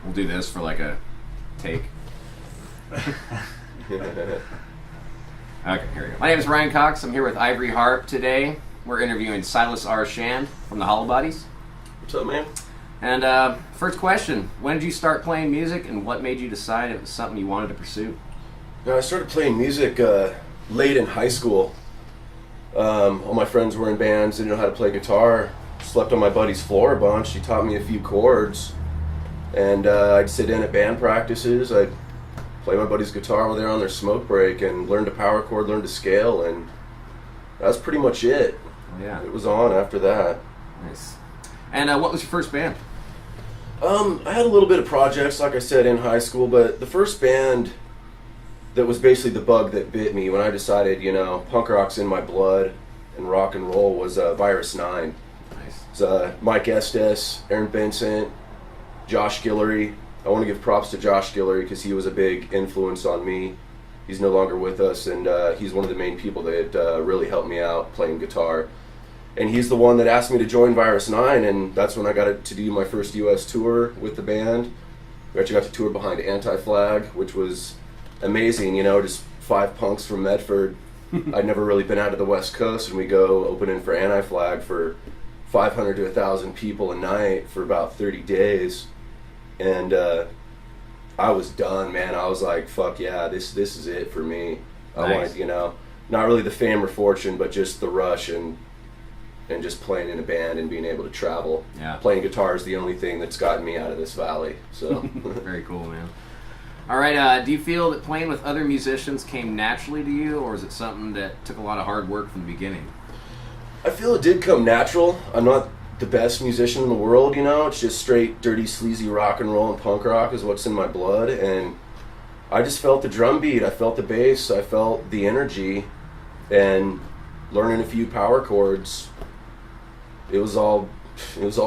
We'll do this for like a take. Okay, here we go. My name is Ryan Cox. I'm here with Ivory Harp today. We're interviewing Silas R Shand from the Hollow Bodies. What's up, man? And first question, when did you start playing music and what made you decide it was something you wanted to pursue? I started playing music late in high school. All my friends were in bands, didn't know how to play guitar. Slept on my buddy's floor a bunch. He taught me a few chords. And I'd sit in at band practices. I'd play my buddy's guitar while they were on their smoke break and learn to power chord, learn to scale, and that's pretty much it. Yeah. It was on after that. Nice. And what was your first band? I had a little bit of projects, like I said, in high school, but the first band that was basically the bug that bit me when I decided, punk rock's in my blood and rock and roll was Virus 9. Nice. It's Mike Estes, Aaron Vincent, Josh Guillory. I want to give props to Josh Guillory because he was a big influence on me. He's no longer with us, and he's one of the main people that really helped me out playing guitar. And he's the one that asked me to join Virus 9, and that's when I got to do my first U.S. tour with the band. We actually got to tour behind Anti-Flag, which was amazing, just 5 punks from Medford. I'd never really been out of the West Coast, and we go opening for Anti-Flag for 500 to 1,000 people a night for about 30 days. And I was done, man. I was like, fuck yeah, this is it for me. I Nice. wanted, not really the fame or fortune, but just the rush and just playing in a band and being able to travel. Yeah. Playing guitar is the only thing that's gotten me out of this valley. So Very cool, man. All right, do you feel that playing with other musicians came naturally to you, or is it something that took a lot of hard work from the beginning? I feel it did come natural. I'm not the best musician in the world, It's just straight, dirty, sleazy rock and roll and punk rock is what's in my blood. And I just felt the drum beat. I felt the bass. I felt the energy. And learning a few power chords, it was all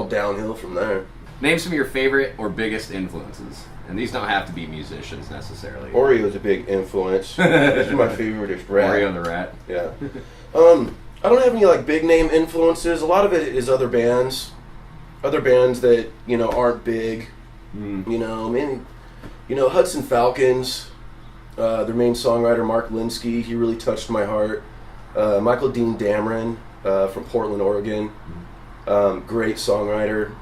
downhill from there. Name some of your favorite or biggest influences. And these don't have to be musicians necessarily. Oreo's a big influence. This is my favorite rat. Oreo the Rat. Yeah. I don't have any big name influences. A lot of it is other bands that aren't big. Hudson Falcons, their main songwriter Mark Linsky, he really touched my heart. Michael Dean Dameron from Portland, Oregon, great songwriter.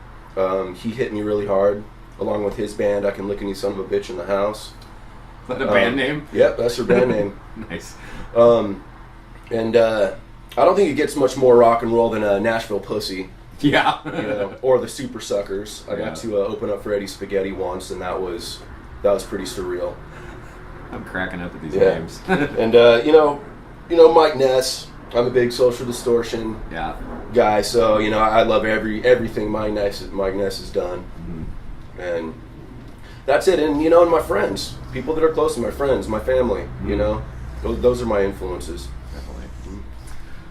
He hit me really hard, along with his band. I Can Lick Any Son of a Bitch in the House. Is that a band name? Yep, that's their band name. Nice. I don't think it gets much more rock and roll than Nashville Pussy. Yeah. Or the Super Suckers. I Yeah. got to open up for Eddie Spaghetti once, and that was pretty surreal. I'm cracking up at these Yeah. names. And Mike Ness. I'm a big Social Distortion Yeah. guy, so I love everything Mike Ness has done, and that's it. And and my friends, people that are close to my friends, my family. Those are my influences. Definitely.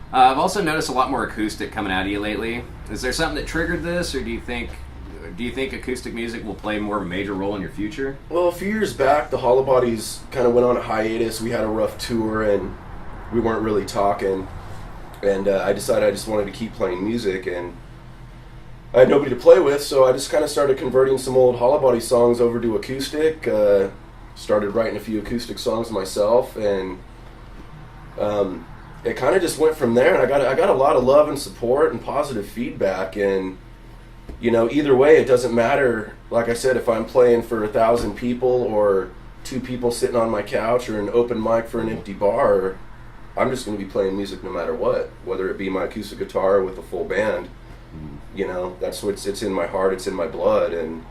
I've also noticed a lot more acoustic coming out of you lately. Is there something that triggered this, or do you think acoustic music will play more of a major role in your future? Well, a few years back, the Hollow Bodies kind of went on a hiatus. We had a rough tour, and we weren't really talking. And I decided I just wanted to keep playing music, and I had nobody to play with, so I just kind of started converting some old Hollow Body songs over to acoustic. Started writing a few acoustic songs myself, and it kind of just went from there. And I got a lot of love and support and positive feedback, and either way, it doesn't matter. Like I said, if I'm playing for 1,000 people or 2 people sitting on my couch or an open mic for an empty bar, I'm just going to be playing music no matter what, whether it be my acoustic guitar with a full band. That's it's in my heart, it's in my blood, and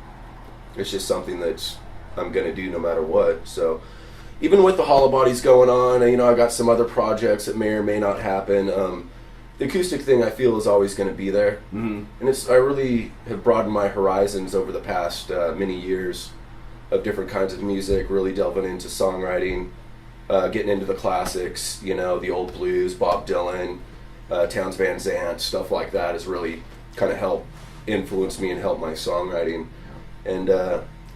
it's just something that's I'm going to do no matter what. So even with the Hollow Bodies going on, I got some other projects that may or may not happen. The acoustic thing I feel is always going to be there. Mm-hmm. And I really have broadened my horizons over the past many years of different kinds of music, really delving into songwriting, getting into the classics, the old blues, Bob Dylan, Townes Van Zandt, stuff like that has really kind of helped influence me and help my songwriting. And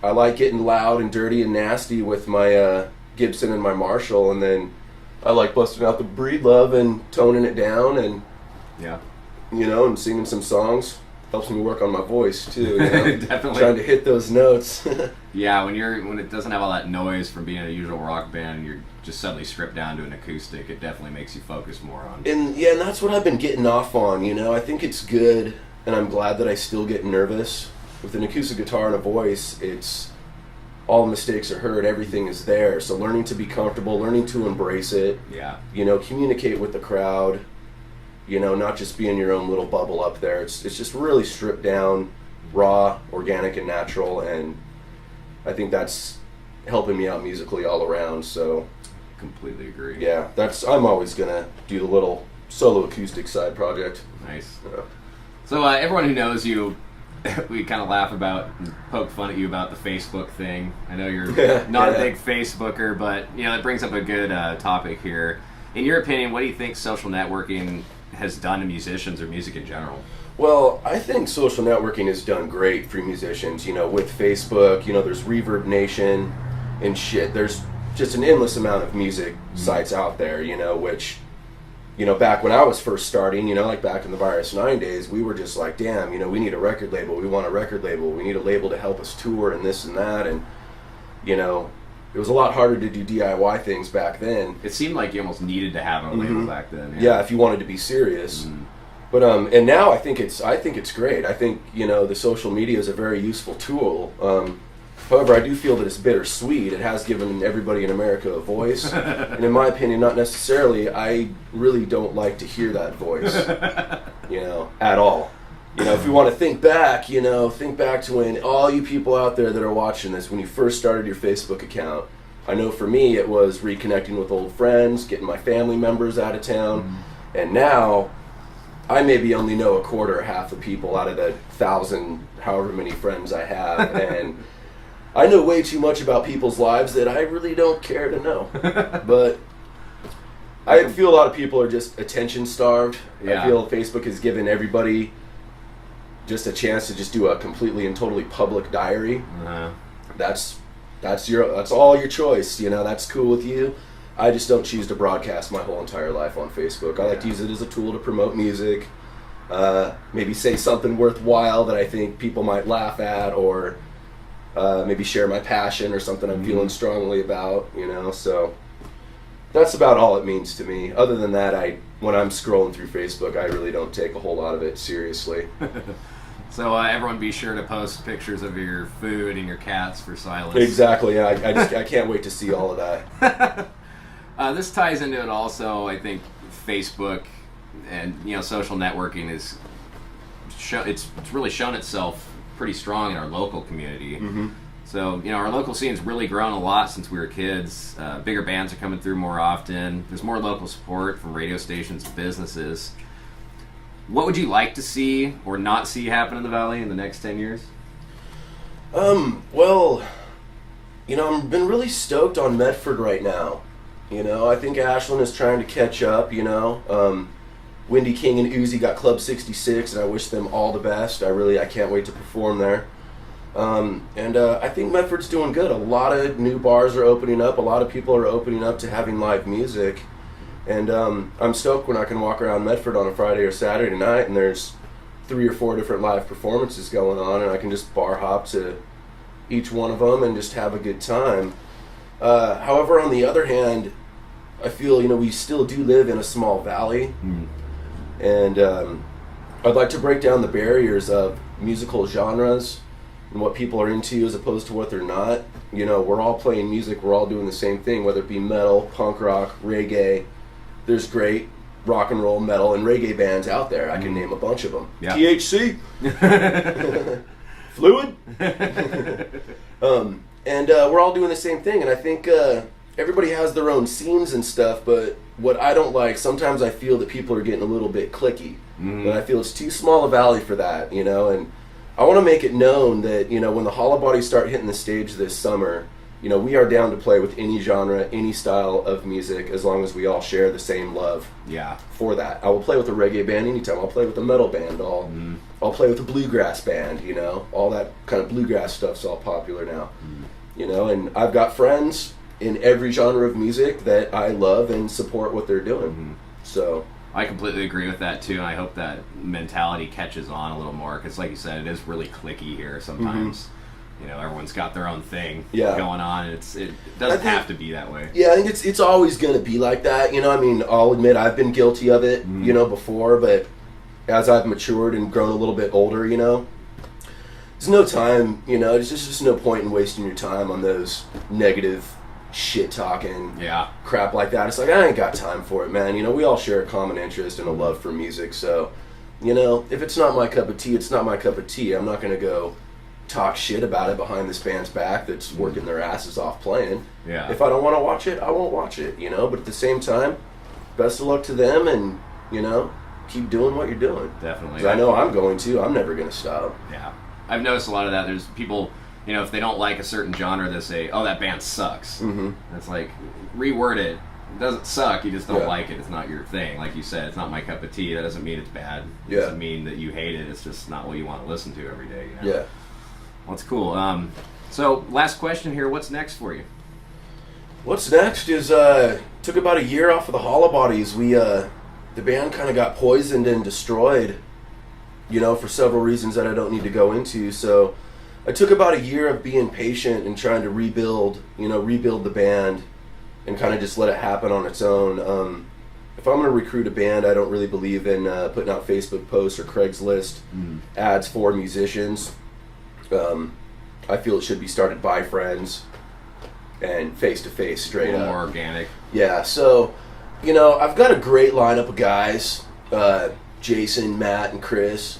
I like getting loud and dirty and nasty with my Gibson and my Marshall, and then I like busting out the Breedlove and toning it down and Yeah. and singing some songs. helps me work on my voice too. You know? Definitely. Trying to hit those notes. Yeah, when it doesn't have all that noise from being a usual rock band, and you're just suddenly stripped down to an acoustic, it definitely makes you focus more on. And yeah, and that's what I've been getting off on. You know, I think it's good, and I'm glad that I still get nervous with an acoustic guitar and a voice. It's all the mistakes are heard, everything is there. So learning to be comfortable, learning to embrace it. Yeah. You know, communicate with the crowd. You know, not just be in your own little bubble up there. It's just really stripped down, raw, organic, and natural, and I think that's helping me out musically all around. So Completely agree. yeah, I'm always gonna do the little solo acoustic side project. Nice. Yeah. So everyone who knows you, we kind of laugh about and poke fun at you about the Facebook thing. I know you're not a big Facebooker, but you know it brings up a good topic here. In your opinion, what do you think social networking has done to musicians or music in general? Well, I think social networking has done great for musicians. You know, with Facebook, you know, there's Reverb Nation and shit. There's just an endless amount of music sites out there, you know, which, you know, back when I was first starting, you know, like back in the Virus 9 days, we were just like, damn, you know, we need a record label. We want a record label. We need a label to help us tour and this and that. And, you know, it was a lot harder to do DIY things back then. It seemed like you almost needed to have a label back then. Yeah, if you wanted to be serious. But and now I think it's great. I think, you know, the social media is a very useful tool. However, I do feel that it's bittersweet. It has given everybody in America a voice, and in my opinion, not necessarily. I really don't like to hear that voice, you know, at all. You know, if you want to think back, you know, think back to when all you people out there that are watching this, when you first started your Facebook account. I know for me, it was reconnecting with old friends, getting my family members out of town, and now I maybe only know a quarter or half of people out of the 1,000, however many friends I have, and I know way too much about people's lives that I really don't care to know. But I feel a lot of people are just attention starved. Yeah. I feel Facebook has given everybody just a chance to just do a completely and totally public diary. That's all your choice. You know, that's cool with you. I just don't choose to broadcast my whole entire life on Facebook. I like to use it as a tool to promote music, maybe say something worthwhile that I think people might laugh at, or maybe share my passion or something I'm feeling strongly about, you know. So that's about all it means to me. Other than that, when I'm scrolling through Facebook, I really don't take a whole lot of it seriously. So everyone be sure to post pictures of your food and your cats for Silas. Exactly. Yeah, I can't wait to see all of that. This ties into it also. I think Facebook and, you know, social networking is it's really shown itself pretty strong in our local community. So, you know, our local scene's really grown a lot since we were kids. Bigger bands are coming through more often. There's more local support from radio stations and businesses. What would you like to see or not see happen in the Valley in the next 10 years? Well, you know, I've been really stoked on Medford right now. You know, I think Ashland is trying to catch up, you know. Windy King and Uzi got Club 66, and I wish them all the best. I can't wait to perform there. And I think Medford's doing good. A lot of new bars are opening up. A lot of people are opening up to having live music. And I'm stoked when I can walk around Medford on a Friday or Saturday night and there's 3 or 4 different live performances going on, and I can just bar hop to each one of them and just have a good time. However, on the other hand, I feel, you know, we still do live in a small valley. And I'd like to break down the barriers of musical genres and what people are into as opposed to what they're not. You know, we're all playing music, we're all doing the same thing, whether it be metal, punk rock, reggae. There's great rock and roll, metal, and reggae bands out there. I can name a bunch of them. Yeah. THC, Fluid, and we're all doing the same thing. And I think everybody has their own scenes and stuff, but what I don't like, sometimes I feel that people are getting a little bit cliquey. And I feel it's too small a valley for that, you know. And I want to make it known that, you know, when the Hollow Bodies start hitting the stage this summer, you know, we are down to play with any genre, any style of music, as long as we all share the same love for that. I will play with a reggae band anytime. I'll play with a metal band. I'll play with a bluegrass band, you know. All that kind of bluegrass stuff's all popular now. You know, and I've got friends in every genre of music that I love and support what they're doing. So I completely agree with that too, and I hope that mentality catches on a little more because, like you said, it is really cliquey here sometimes. You know, everyone's got their own thing going on, and it doesn't have to be that way. Yeah, I think it's always going to be like that. You know, I mean, I'll admit I've been guilty of it, you know, before, but as I've matured and grown a little bit older, you know, there's no time, you know, there's just no point in wasting your time on those negative shit talking crap like that. It's like, I ain't got time for it, man. You know, we all share a common interest and a love for music, so, you know, if it's not my cup of tea, it's not my cup of tea. I'm not going to go talk shit about it behind this band's back that's working their asses off playing. Yeah. If I don't want to watch it, I won't watch it, you know, but at the same time, best of luck to them, and, you know, keep doing what you're doing. Definitely. 'Cause I know I'm going to. I'm never going to stop. Yeah. I've noticed a lot of that. There's people, you know, if they don't like a certain genre, they say, oh, that band sucks. And it's like, reword it. It doesn't suck, you just don't like it. It's not your thing. Like you said, it's not my cup of tea. That doesn't mean it's bad. It doesn't mean that you hate it. It's just not what you want to listen to every day, you know? Yeah. Well, that's cool. So, last question here. What's next for you? What's next is, took about a year off of the Hollow Bodies. We, the band kind of got poisoned and destroyed, you know, for several reasons that I don't need to go into. So I took about a year of being patient and trying to rebuild the band and kind of just let it happen on its own. If I'm going to recruit a band, I don't really believe in putting out Facebook posts or Craigslist ads for musicians. I feel it should be started by friends and face-to-face, straight up. A little more organic. Yeah, so, you know, I've got a great lineup of guys. Jason, Matt, and Chris.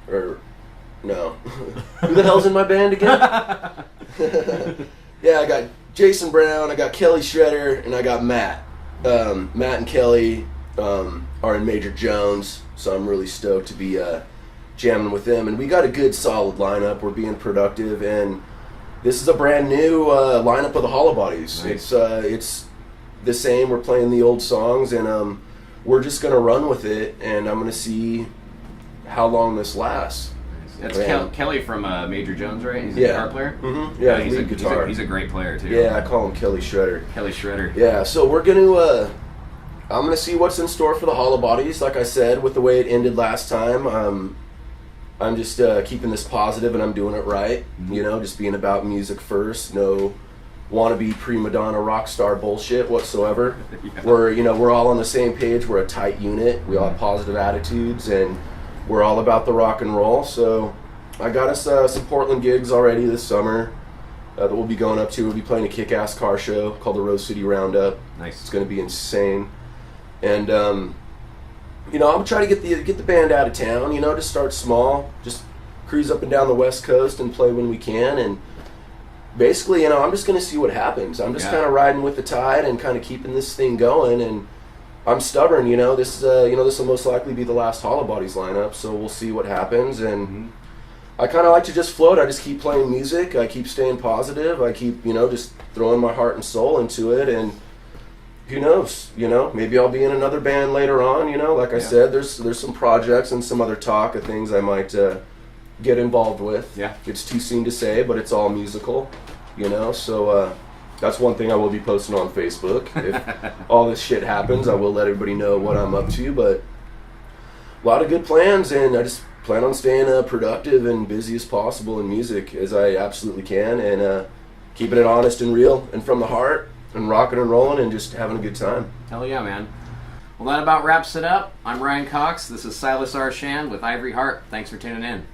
Or, no. Who the hell's in my band again? Yeah, I got Jason Brown, I got Kelly Shredder, and I got Matt. Matt and Kelly are in Major Jones, so I'm really stoked to be jamming with them. And we got a good, solid lineup. We're being productive, and this is a brand new lineup of the Hollow Bodies. Nice. It's the same. We're playing the old songs, and we're just going to run with it, and I'm going to see how long this lasts. That's Kelly from Major Jones, right? He's a guitar player? Mm-hmm. Yeah, he's a great player, too. Yeah, I call him Kelly Shredder. Kelly Shredder. Yeah, so we're going to... I'm going to see what's in store for the Hollow Bodies. Like I said, with the way it ended last time, I'm just keeping this positive, and I'm doing it right. You know, just being about music first. No wannabe prima donna rock star bullshit whatsoever. We're all on the same page. We're a tight unit. We all have positive attitudes, and we're all about the rock and roll. So I got us some Portland gigs already this summer that we'll be going up to. We'll be playing a kick-ass car show called the Rose City Roundup. Nice. It's going to be insane. And you know, I'm trying to get the band out of town. You know, just start small, just cruise up and down the West Coast and play when we can. And basically, you know, I'm just going to see what happens. I'm just kind of riding with the tide and kind of keeping this thing going. And I'm stubborn. You know, this will most likely be the last Hollow Bodies lineup. So we'll see what happens. And I kind of like to just float. I just keep playing music. I keep staying positive. I keep, you know, just throwing my heart and soul into it. And who knows, you know, maybe I'll be in another band later on, you know, like I said, there's some projects and some other talk of things I might get involved with. Yeah. It's too soon to say, but it's all musical, you know, so that's one thing I will be posting on Facebook. If all this shit happens, I will let everybody know what I'm up to, but a lot of good plans, and I just plan on staying productive and busy as possible in music as I absolutely can, and keeping it honest and real and from the heart. And rocking and rolling and just having a good time. Hell yeah, man. Well, that about wraps it up. I'm Ryan Cox. This is Silas R Shand with Ivory Harp. Thanks for tuning in.